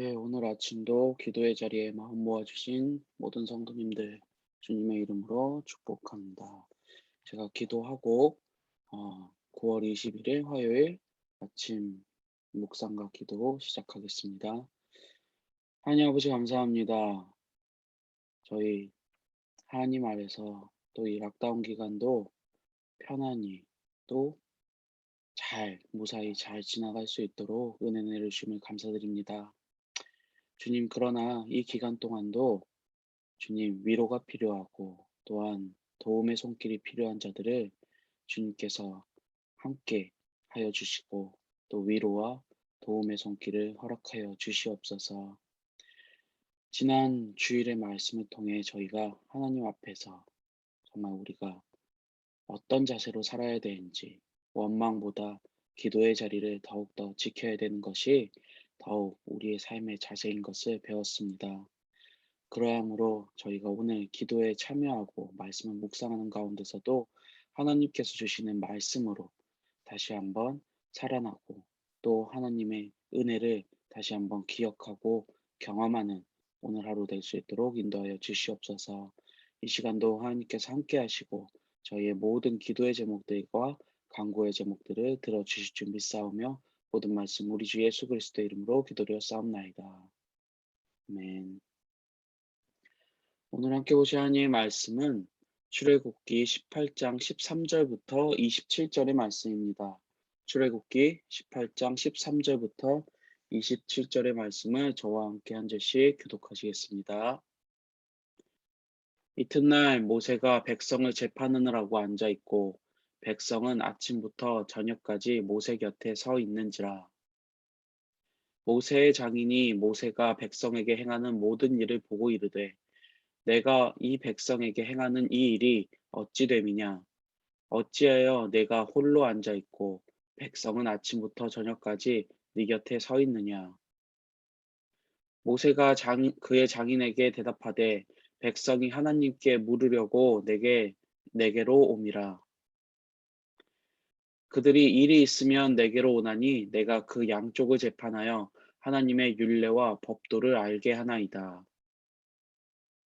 예, 오늘 아침도 기도의 자리에 마음 모아주신 모든 성도님들 주님의 이름으로 축복합니다. 제가 기도하고 9월 21일 화요일 아침 묵상과 기도 시작하겠습니다. 하나님 아버지 감사합니다. 저희 하나님 아래서 또 이 락다운 기간도 편안히 또 무사히 잘 지나갈 수 있도록 은혜 내려주심을 감사드립니다. 주님, 그러나 이 기간 동안도 주님, 위로가 필요하고 또한 도움의 손길이 필요한 자들을 주님께서 함께 하여 주시고 또 위로와 도움의 손길을 허락하여 주시옵소서. 지난 주일의 말씀을 통해 저희가 하나님 앞에서 정말 우리가 어떤 자세로 살아야 되는지, 원망보다 기도의 자리를 더욱더 지켜야 되는 것이 더욱 우리의 삶의 자세인 것을 배웠습니다. 그러함으로 저희가 오늘 기도에 참여하고 말씀을 묵상하는 가운데서도 하나님께서 주시는 말씀으로 다시 한번 살아나고 또 하나님의 은혜를 다시 한번 기억하고 경험하는 오늘 하루 될 수 있도록 인도하여 주시옵소서. 이 시간도 하나님께서 함께 하시고 저희의 모든 기도의 제목들과 간구의 제목들을 들어주실 줄 믿사오며 모든 말씀 우리 주 예수 그리스도의 이름으로 기도드려 싸움나이다. 아멘. 오늘 함께 보실 하나님의 말씀은 출애굽기 18장 13절부터 27절의 말씀입니다. 출애굽기 18장 13절부터 27절의 말씀을 저와 함께 한 절씩 교독하시겠습니다. 이튿날 모세가 백성을 재판하느라고 앉아 있고 백성은 아침부터 저녁까지 모세 곁에 서 있는지라. 모세의 장인이 모세가 백성에게 행하는 모든 일을 보고 이르되 내가 이 백성에게 행하는 이 일이 어찌 됨이냐? 어찌하여 내가 홀로 앉아 있고 백성은 아침부터 저녁까지 네 곁에 서 있느냐? 모세가 그의 장인에게 대답하되 백성이 하나님께 물으려고 내게로 옴이라. 그들이 일이 있으면 내게로 오나니 내가 그 양쪽을 재판하여 하나님의 율례와 법도를 알게 하나이다.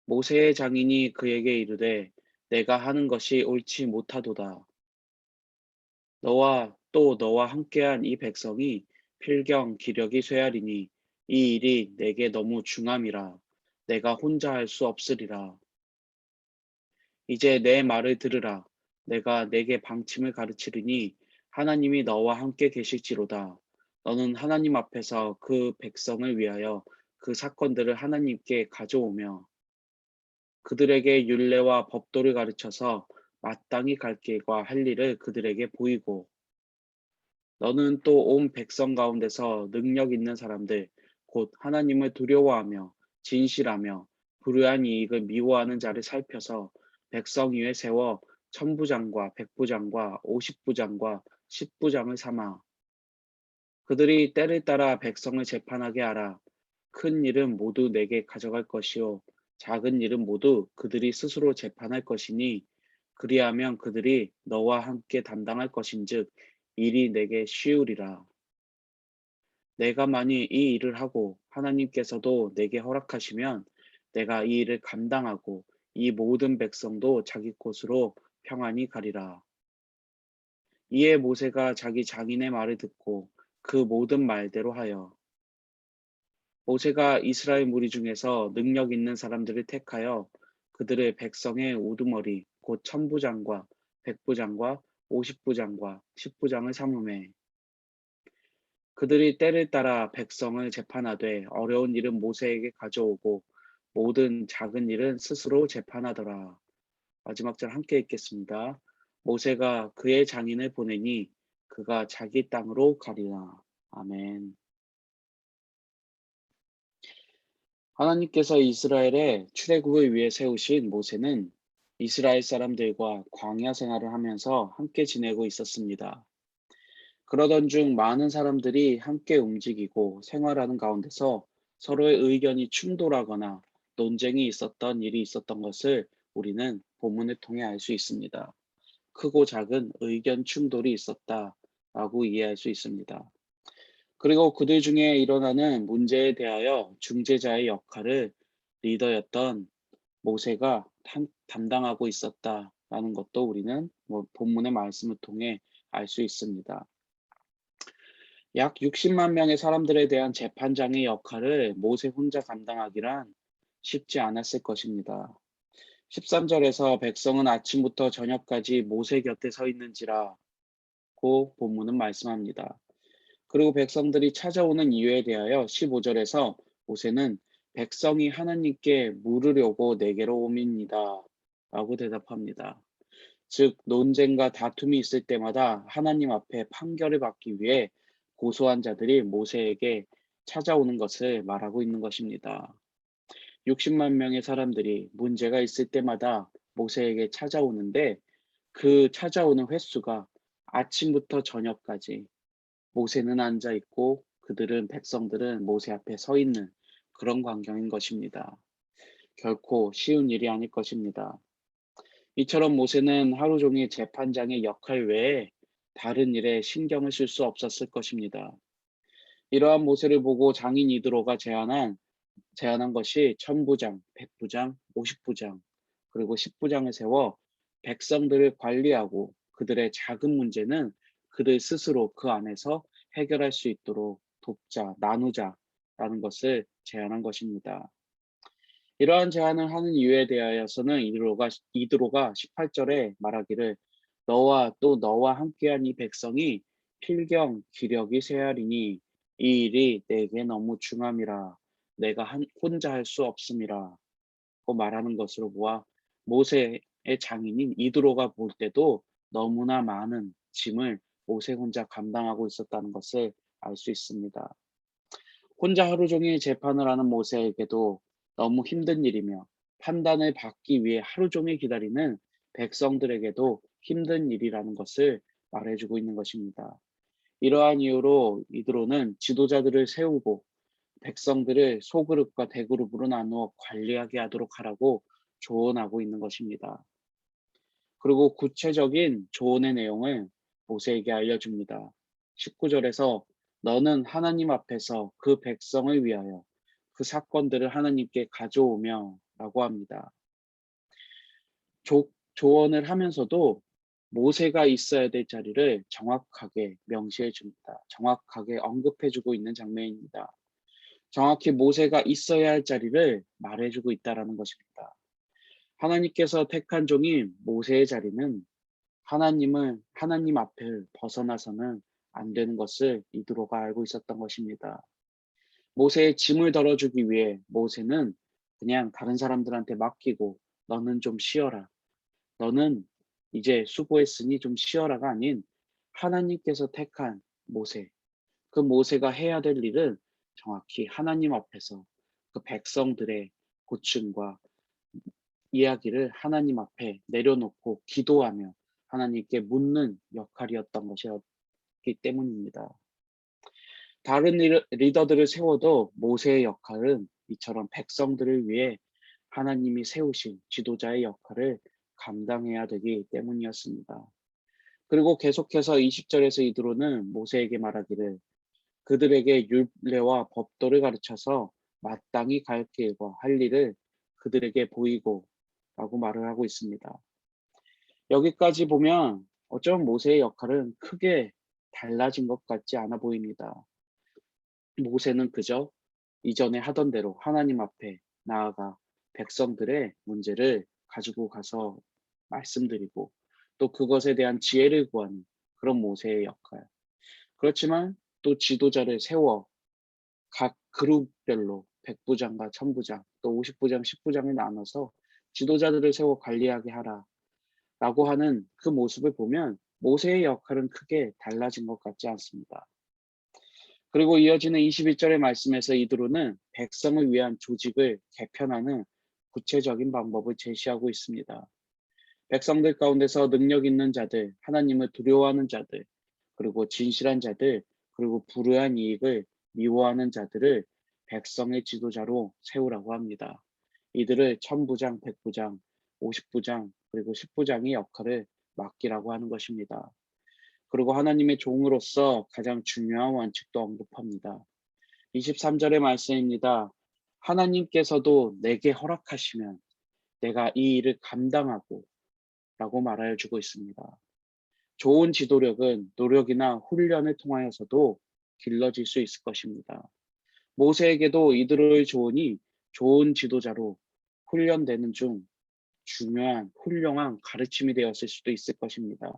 모세의 장인이 그에게 이르되 내가 하는 것이 옳지 못하도다. 너와 함께한 이 백성이 필경 기력이 쇠하리니 이 일이 내게 너무 중함이라 내가 혼자 할 수 없으리라. 이제 내 말을 들으라. 내가 내게 방침을 가르치리니 하나님이 너와 함께 계실지로다. 너는 하나님 앞에서 그 백성을 위하여 그 사건들을 하나님께 가져오며 그들에게 율례와 법도를 가르쳐서 마땅히 갈 길과 할 일을 그들에게 보이고 너는 또 온 백성 가운데서 능력 있는 사람들 곧 하나님을 두려워하며 진실하며 불의한 이익을 미워하는 자를 살펴서 백성 위에 세워 천부장과 백부장과 오십부장과 십부장을 삼아 그들이 때를 따라 백성을 재판하게 하라. 큰 일은 모두 내게 가져갈 것이요 작은 일은 모두 그들이 스스로 재판할 것이니 그리하면 그들이 너와 함께 담당할 것인즉 일이 내게 쉬우리라. 내가 만일 이 일을 하고 하나님께서도 내게 허락하시면 내가 이 일을 감당하고 이 모든 백성도 자기 곳으로 평안히 가리라. 이에 모세가 자기 장인의 말을 듣고 그 모든 말대로 하여 모세가 이스라엘 무리 중에서 능력 있는 사람들을 택하여 그들의 백성의 우두머리 곧 천부장과 백부장과 오십부장과 십부장을 삼음해 그들이 때를 따라 백성을 재판하되 어려운 일은 모세에게 가져오고 모든 작은 일은 스스로 재판하더라. 마지막 절 함께 읽겠습니다. 모세가 그의 장인을 보내니 그가 자기 땅으로 가리라. 아멘. 하나님께서 이스라엘의 출애굽을 위해 세우신 모세는 이스라엘 사람들과 광야 생활을 하면서 함께 지내고 있었습니다. 그러던 중 많은 사람들이 함께 움직이고 생활하는 가운데서 서로의 의견이 충돌하거나 논쟁이 있었던 일이 있었던 것을 우리는 본문을 통해 알 수 있습니다. 크고 작은 의견 충돌이 있었다라고 이해할 수 있습니다. 그리고 그들 중에 일어나는 문제에 대하여 중재자의 역할을 리더였던 모세가 담당하고 있었다라는 것도 우리는 본문의 말씀을 통해 알 수 있습니다. 약 60만 명의 사람들에 대한 재판장의 역할을 모세 혼자 감당하기란 쉽지 않았을 것입니다. 13절에서 백성은 아침부터 저녁까지 모세 곁에 서 있는지라고 본문은 말씀합니다. 그리고 백성들이 찾아오는 이유에 대하여 15절에서 모세는 백성이 하나님께 물으려고 내게로 옵니다. 라고 대답합니다. 즉, 논쟁과 다툼이 있을 때마다 하나님 앞에 판결을 받기 위해 고소한 자들이 모세에게 찾아오는 것을 말하고 있는 것입니다. 60만 명의 사람들이 문제가 있을 때마다 모세에게 찾아오는데 그 찾아오는 횟수가 아침부터 저녁까지 모세는 앉아 있고 그들은 백성들은 모세 앞에 서 있는 그런 광경인 것입니다. 결코 쉬운 일이 아닐 것입니다. 이처럼 모세는 하루 종일 재판장의 역할 외에 다른 일에 신경을 쓸 수 없었을 것입니다. 이러한 모세를 보고 장인 이드로가 제안한 것이 천부장, 백부장, 50부장, 그리고 10부장을 세워 백성들을 관리하고 그들의 작은 문제는 그들 스스로 그 안에서 해결할 수 있도록 돕자, 나누자라는 것을 제안한 것입니다. 이러한 제안을 하는 이유에 대하여서는 이드로가 18절에 말하기를 너와 또 너와 함께한 이 백성이 필경 기력이 쇠하리니 이 일이 내게 너무 중함이라 내가 혼자 할 수 없음이라 고 말하는 것으로 보아 모세의 장인인 이드로가 볼 때도 너무나 많은 짐을 모세 혼자 감당하고 있었다는 것을 알 수 있습니다. 혼자 하루 종일 재판을 하는 모세에게도 너무 힘든 일이며 판단을 받기 위해 하루 종일 기다리는 백성들에게도 힘든 일이라는 것을 말해주고 있는 것입니다. 이러한 이유로 이드로는 지도자들을 세우고 백성들을 소그룹과 대그룹으로 나누어 관리하게 하도록 하라고 조언하고 있는 것입니다. 그리고 구체적인 조언의 내용을 모세에게 알려줍니다. 19절에서 너는 하나님 앞에서 그 백성을 위하여 그 사건들을 하나님께 가져오며 라고 합니다. 조언을 하면서도 모세가 있어야 될 자리를 정확하게 명시해 줍니다. 정확하게 언급해 주고 있는 장면입니다. 정확히 모세가 있어야 할 자리를 말해주고 있다라는 것입니다. 하나님께서 택한 종인 모세의 자리는 하나님 앞을 벗어나서는 안 되는 것을 이드로가 알고 있었던 것입니다. 모세의 짐을 덜어주기 위해 모세는 그냥 다른 사람들한테 맡기고 너는 좀 쉬어라. 너는 이제 수고했으니 좀 쉬어라가 아닌 하나님께서 택한 모세. 그 모세가 해야 될 일은 정확히 하나님 앞에서 그 백성들의 고충과 이야기를 하나님 앞에 내려놓고 기도하며 하나님께 묻는 역할이었던 것이었기 때문입니다. 다른 리더들을 세워도 모세의 역할은 이처럼 백성들을 위해 하나님이 세우신 지도자의 역할을 감당해야 되기 때문이었습니다. 그리고 계속해서 20절에서 이드로는 모세에게 말하기를 그들에게 율례와 법도를 가르쳐서 마땅히 갈 길과 할 일을 그들에게 보이고 라고 말을 하고 있습니다. 여기까지 보면 어쩌면 모세의 역할은 크게 달라진 것 같지 않아 보입니다. 모세는 그저 이전에 하던 대로 하나님 앞에 나아가 백성들의 문제를 가지고 가서 말씀드리고 또 그것에 대한 지혜를 구하는 그런 모세의 역할. 그렇지만 또 지도자를 세워 각 그룹별로 100부장과 1000부장 또 50부장, 10부장을 나눠서 지도자들을 세워 관리하게 하라라고 하는 그 모습을 보면 모세의 역할은 크게 달라진 것 같지 않습니다. 그리고 이어지는 21절의 말씀에서 이드로는 백성을 위한 조직을 개편하는 구체적인 방법을 제시하고 있습니다. 백성들 가운데서 능력 있는 자들, 하나님을 두려워하는 자들, 그리고 진실한 자들, 그리고 불우한 이익을 미워하는 자들을 백성의 지도자로 세우라고 합니다. 이들을 천부장, 백부장, 50부장, 그리고 10부장의 역할을 맡기라고 하는 것입니다. 그리고 하나님의 종으로서 가장 중요한 원칙도 언급합니다. 23절의 말씀입니다. 하나님께서도 내게 허락하시면 내가 이 일을 감당하고 라고 말하여 주고 있습니다. 좋은 지도력은 노력이나 훈련을 통하여서도 길러질 수 있을 것입니다. 모세에게도 이들의 조언이 좋은 지도자로 훈련되는 중 중요한 훌륭한 가르침이 되었을 수도 있을 것입니다.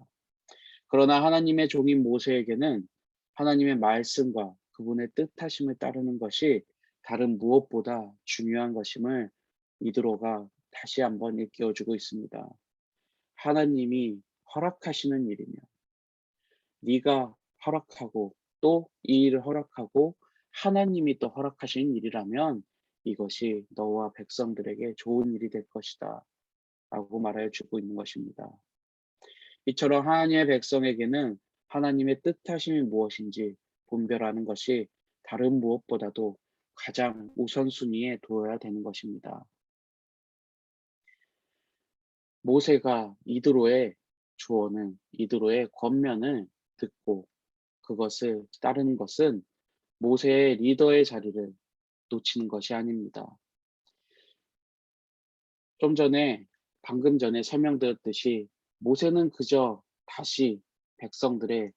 그러나 하나님의 종인 모세에게는 하나님의 말씀과 그분의 뜻하심을 따르는 것이 다른 무엇보다 중요한 것임을 이드로가 다시 한번 일깨워주고 있습니다. 하나님이 허락하시는 일이며 네가 허락하고 또 이 일을 허락하고 하나님이 또 허락하신 일이라면 이것이 너와 백성들에게 좋은 일이 될 것이다 라고 말하여 주고 있는 것입니다. 이처럼 하나님의 백성에게는 하나님의 뜻하심이 무엇인지 분별하는 것이 다른 무엇보다도 가장 우선순위에 두어야 되는 것입니다. 모세가 이드로의 조언을, 이드로의 권면을 듣고 그것을 따르는 것은 모세의 리더의 자리를 놓치는 것이 아닙니다. 방금 전에 설명드렸듯이 모세는 그저 다시 백성들의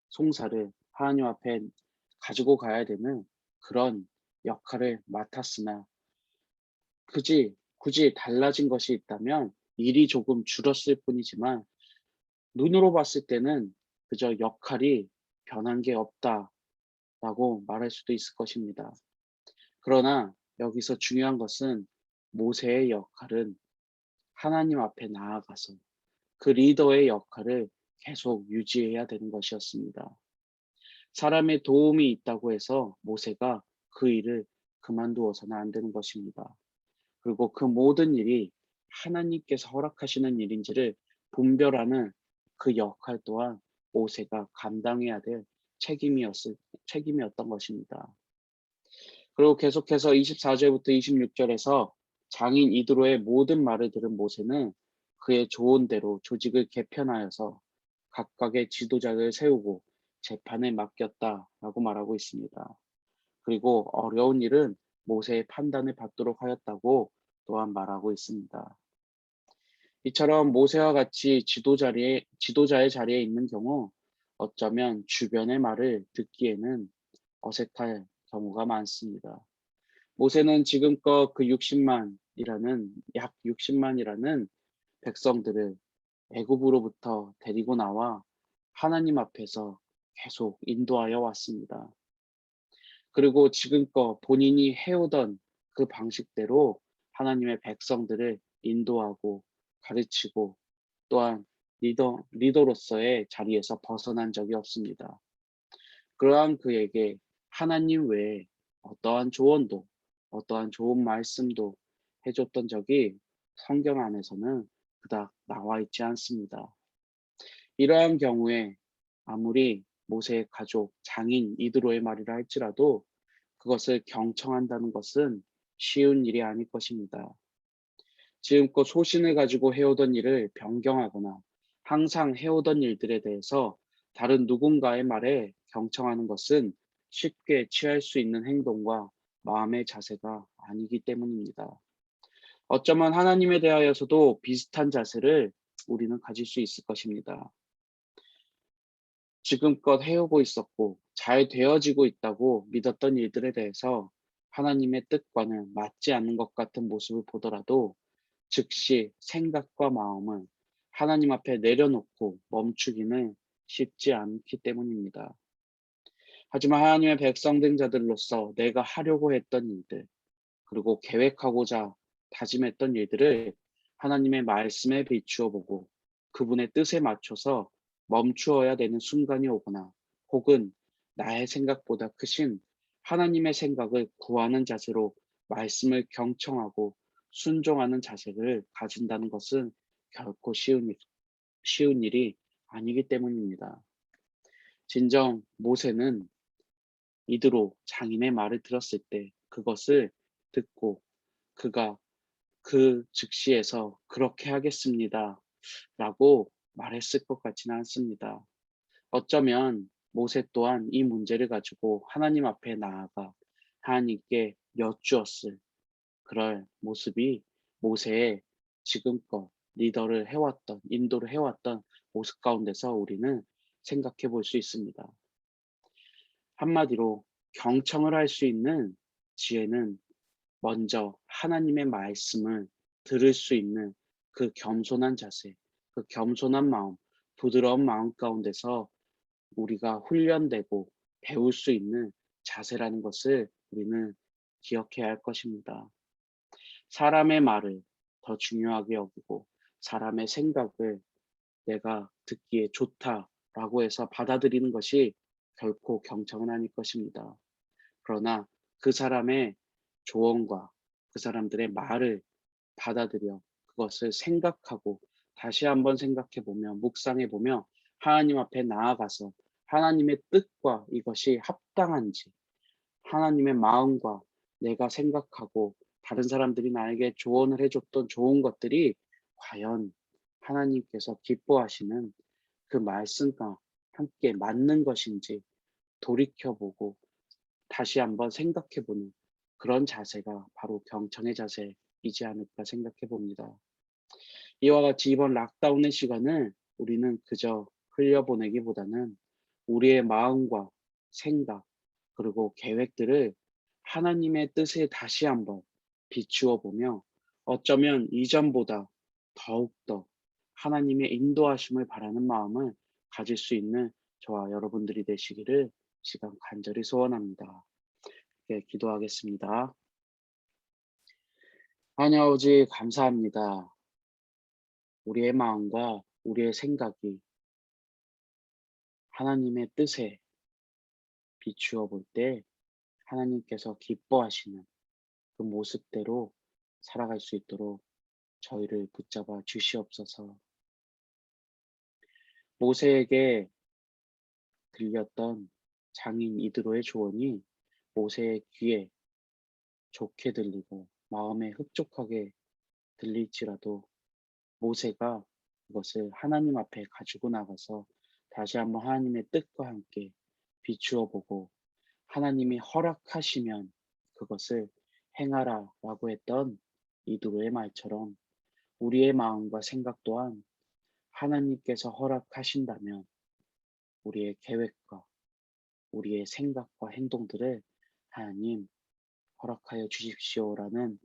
송사를 하나님 앞에 가지고 가야 되는 그런 역할을 맡았으나 굳이 달라진 것이 있다면 일이 조금 줄었을 뿐이지만 눈으로 봤을 때는 그저 역할이 변한 게 없다라고 말할 수도 있을 것입니다. 그러나 여기서 중요한 것은 모세의 역할은 하나님 앞에 나아가서 그 리더의 역할을 계속 유지해야 되는 것이었습니다. 사람의 도움이 있다고 해서 모세가 그 일을 그만두어서는 안 되는 것입니다. 그리고 그 모든 일이 하나님께서 허락하시는 일인지를 분별하는 그 역할 또한 모세가 감당해야 될 책임이었던 것입니다. 그리고 계속해서 24절부터 26절에서 장인 이드로의 모든 말을 들은 모세는 그의 좋은 대로 조직을 개편하여서 각각의 지도자를 세우고 재판에 맡겼다라고 말하고 있습니다. 그리고 어려운 일은 모세의 판단을 받도록 하였다고 또한 말하고 있습니다. 이처럼 모세와 같이 지도자의 자리에 있는 경우 어쩌면 주변의 말을 듣기에는 어색할 경우가 많습니다. 모세는 지금껏 그 약 60만이라는 백성들을 애굽으로부터 데리고 나와 하나님 앞에서 계속 인도하여 왔습니다. 그리고 지금껏 본인이 해오던 그 방식대로 하나님의 백성들을 인도하고 가르치고 또한 리더로서의 자리에서 벗어난 적이 없습니다. 그러한 그에게 하나님 외에 어떠한 조언도 어떠한 좋은 말씀도 해줬던 적이 성경 안에서는 그닥 나와 있지 않습니다. 이러한 경우에 아무리 모세의 가족, 장인 이드로의 말이라 할지라도 그것을 경청한다는 것은 쉬운 일이 아닐 것입니다. 지금껏 소신을 가지고 해오던 일을 변경하거나 항상 해오던 일들에 대해서 다른 누군가의 말에 경청하는 것은 쉽게 취할 수 있는 행동과 마음의 자세가 아니기 때문입니다. 어쩌면 하나님에 대하여서도 비슷한 자세를 우리는 가질 수 있을 것입니다. 지금껏 해오고 있었고 잘 되어지고 있다고 믿었던 일들에 대해서 하나님의 뜻과는 맞지 않는 것 같은 모습을 보더라도 즉시 생각과 마음을 하나님 앞에 내려놓고 멈추기는 쉽지 않기 때문입니다. 하지만 하나님의 백성된 자들로서 내가 하려고 했던 일들, 그리고 계획하고자 다짐했던 일들을 하나님의 말씀에 비추어 보고 그분의 뜻에 맞춰서 멈추어야 되는 순간이 오거나 혹은 나의 생각보다 크신 하나님의 생각을 구하는 자세로 말씀을 경청하고 순종하는 자세를 가진다는 것은 결코 쉬운 일이 아니기 때문입니다. 진정 모세는 이드로 장인의 말을 들었을 때 그것을 듣고 그가 그 즉시에서 그렇게 하겠습니다 라고 말했을 것 같지는 않습니다. 어쩌면 모세 또한 이 문제를 가지고 하나님 앞에 나아가 하나님께 여쭈었을 그럴 모습이 모세의 지금껏 리더를 해왔던, 인도를 해왔던 모습 가운데서 우리는 생각해 볼 수 있습니다. 한마디로 경청을 할 수 있는 지혜는 먼저 하나님의 말씀을 들을 수 있는 그 겸손한 자세, 그 겸손한 마음, 부드러운 마음 가운데서 우리가 훈련되고 배울 수 있는 자세라는 것을 우리는 기억해야 할 것입니다. 사람의 말을 더 중요하게 여기고 사람의 생각을 내가 듣기에 좋다라고 해서 받아들이는 것이 결코 경청은 아닐 것입니다. 그러나 그 사람의 조언과 그 사람들의 말을 받아들여 그것을 생각하고 다시 한번 생각해 보며 묵상해 보며 하나님 앞에 나아가서 하나님의 뜻과 이것이 합당한지 하나님의 마음과 내가 생각하고 다른 사람들이 나에게 조언을 해줬던 좋은 것들이 과연 하나님께서 기뻐하시는 그 말씀과 함께 맞는 것인지 돌이켜보고 다시 한번 생각해보는 그런 자세가 바로 경청의 자세이지 않을까 생각해 봅니다. 이와 같이 이번 락다운의 시간을 우리는 그저 흘려보내기보다는 우리의 마음과 생각 그리고 계획들을 하나님의 뜻에 다시 한번 비추어 보며 어쩌면 이전보다 더욱더 하나님의 인도하심을 바라는 마음을 가질 수 있는 저와 여러분들이 되시기를 시간 간절히 소원합니다. 네, 기도하겠습니다. 하나님 아버지 감사합니다. 우리의 마음과 우리의 생각이 하나님의 뜻에 비추어 볼 때 하나님께서 기뻐하시는 그 모습대로 살아갈 수 있도록 저희를 붙잡아 주시옵소서. 모세에게 들렸던 장인 이드로의 조언이 모세의 귀에 좋게 들리고 마음에 흡족하게 들릴지라도 모세가 그것을 하나님 앞에 가지고 나가서 다시 한번 하나님의 뜻과 함께 비추어 보고 하나님이 허락하시면 그것을 행하라라고 했던 이도의 말처럼 우리의 마음과 생각 또한 하나님께서 허락하신다면 우리의 계획과 우리의 생각과 행동들을 하나님 허락하여 주십시오라는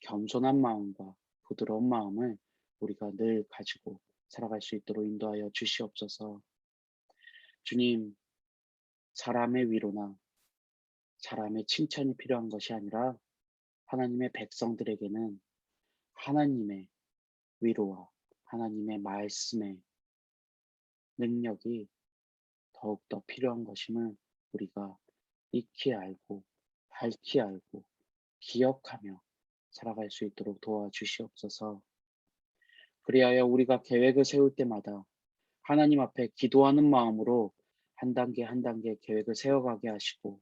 겸손한 마음과 부드러운 마음을 우리가 늘 가지고 살아갈 수 있도록 인도하여 주시옵소서. 주님, 사람의 위로나 사람의 칭찬이 필요한 것이 아니라 하나님의 백성들에게는 하나님의 위로와 하나님의 말씀의 능력이 더욱더 필요한 것임을 우리가 익히 알고 밝히 알고 기억하며 살아갈 수 있도록 도와주시옵소서. 그리하여 우리가 계획을 세울 때마다 하나님 앞에 기도하는 마음으로 한 단계 한 단계 계획을 세워가게 하시고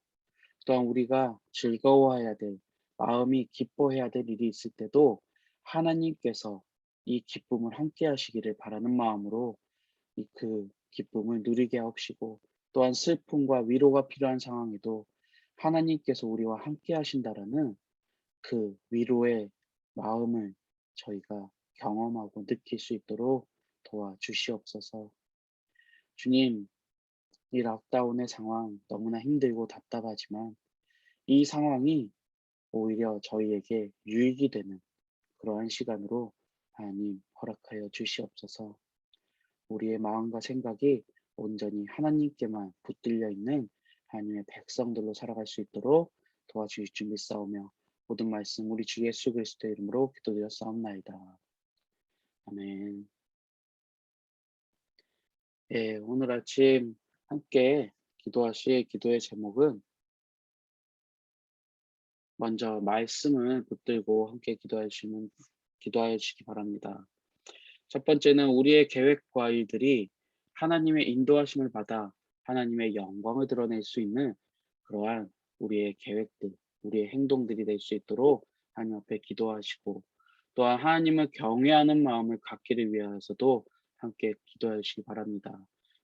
또한 우리가 즐거워해야 될 마음이 기뻐해야 될 일이 있을 때도 하나님께서 이 기쁨을 함께 하시기를 바라는 마음으로 그 기쁨을 누리게 하시고 또한 슬픔과 위로가 필요한 상황에도 하나님께서 우리와 함께 하신다라는 그 위로의 마음을 저희가 경험하고 느낄 수 있도록 도와주시옵소서. 주님, 이 락다운의 상황 너무나 힘들고 답답하지만 이 상황이 오히려 저희에게 유익이 되는 그러한 시간으로 하나님 허락하여 주시옵소서. 우리의 마음과 생각이 온전히 하나님께만 붙들려 있는 하나님의 백성들로 살아갈 수 있도록 도와주실 줄 믿사오며 모든 말씀 우리 주 예수 그리스도의 이름으로 기도드렸사옵나이다. 아멘. 예, 오늘 아침 함께 기도하실 기도의 제목은 먼저 말씀을 붙들고 함께 기도하여 주시기 바랍니다. 첫 번째는 우리의 계획과 일들이 하나님의 인도하심을 받아 하나님의 영광을 드러낼 수 있는 그러한 우리의 계획들, 우리의 행동들이 될 수 있도록 하나님 앞에 기도하시고 또한 하나님을 경외하는 마음을 갖기를 위하여서도 함께 기도해 주시기 바랍니다.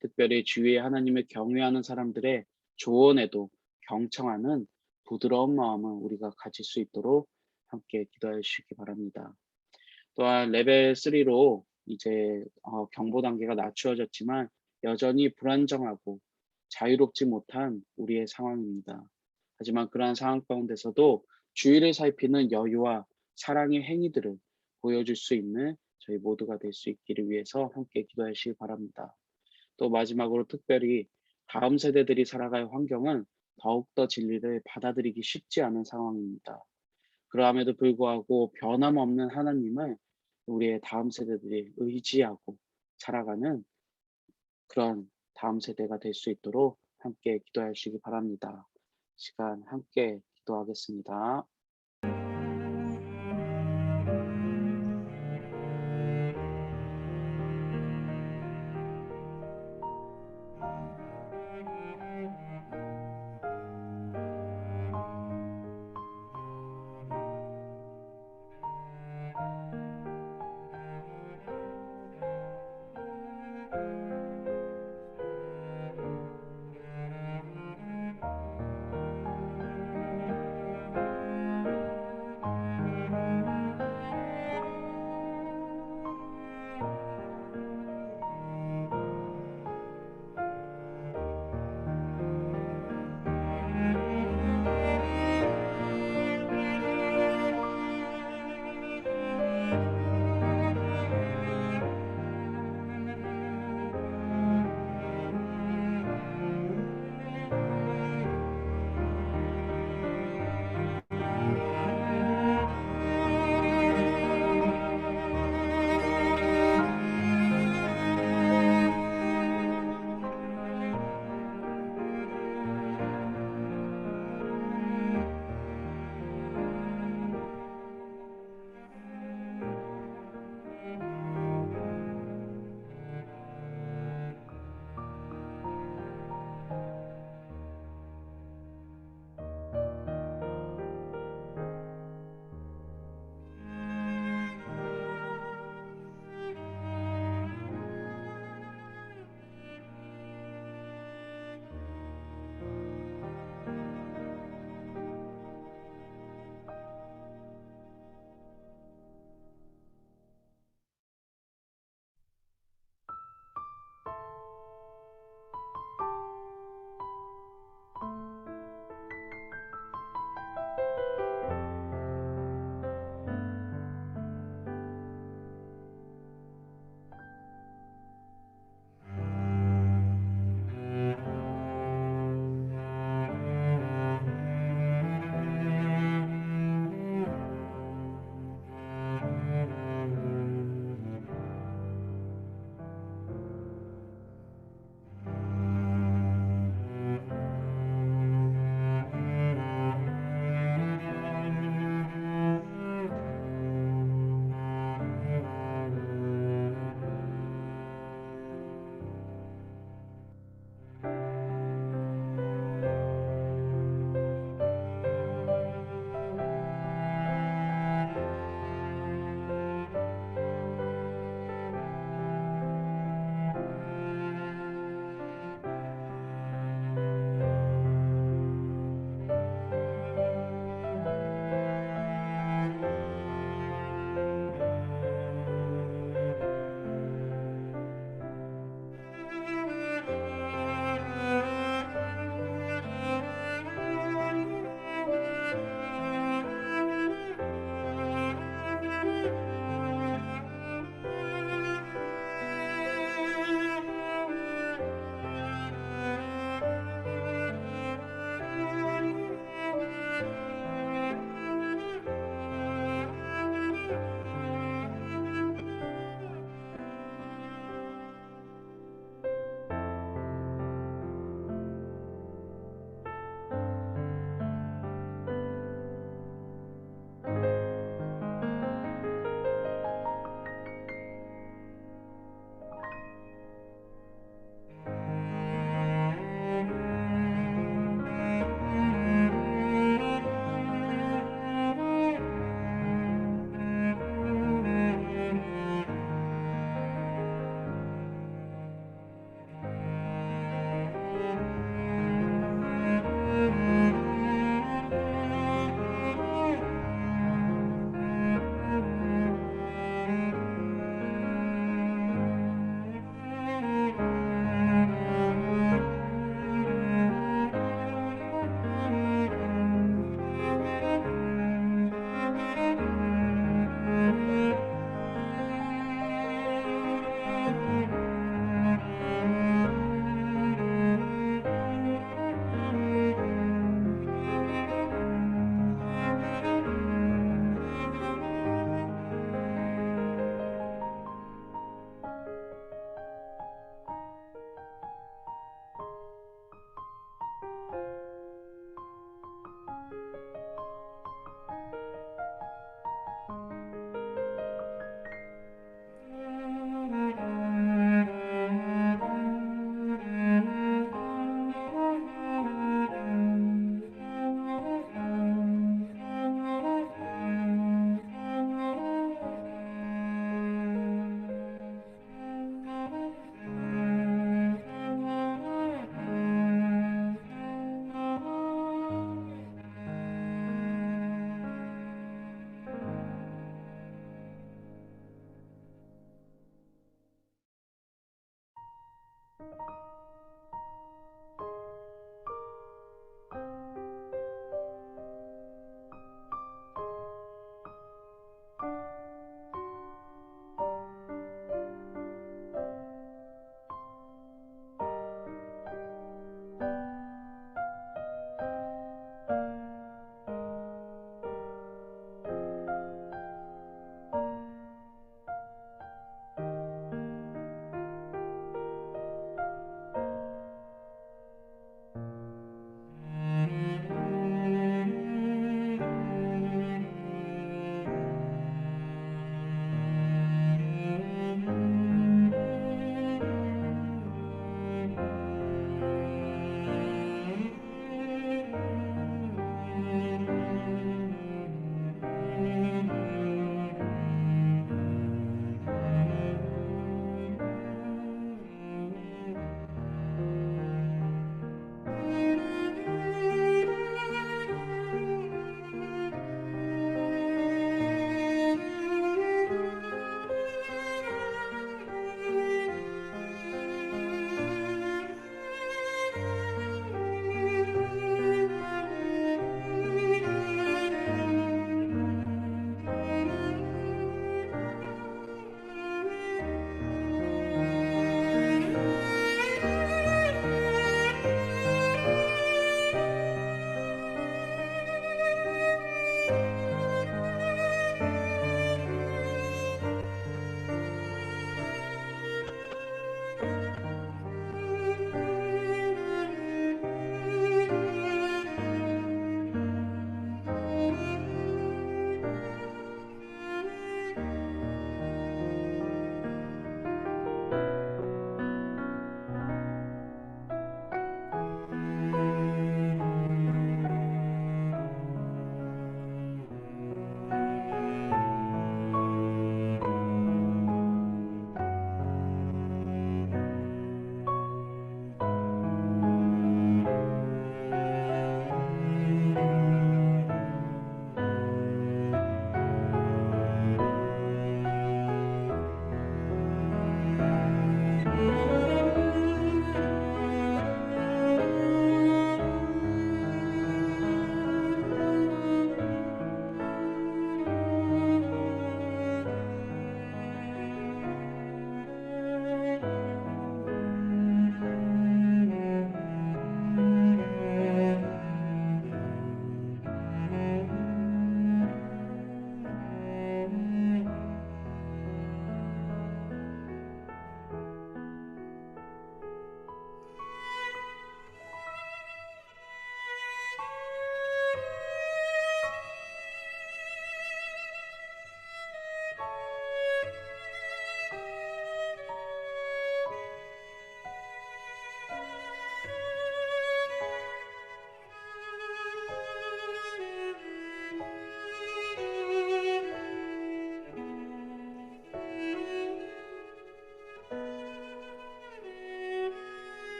특별히 주위에 하나님을 경외하는 사람들의 조언에도 경청하는 부드러운 마음을 우리가 가질 수 있도록 함께 기도해 주시기 바랍니다. 또한 레벨 3로 이제 경보 단계가 낮추어졌지만 여전히 불안정하고 자유롭지 못한 우리의 상황입니다. 하지만 그러한 상황 가운데서도 주의를 살피는 여유와 사랑의 행위들을 보여줄 수 있는 저희 모두가 될 수 있기를 위해서 함께 기도하시기 바랍니다. 또 마지막으로 특별히 다음 세대들이 살아갈 환경은 더욱더 진리를 받아들이기 쉽지 않은 상황입니다. 그러함에도 불구하고 변함없는 하나님을 우리의 다음 세대들이 의지하고 살아가는 그런 다음 세대가 될 수 있도록 함께 기도하시기 바랍니다. 시간 함께 기도하겠습니다.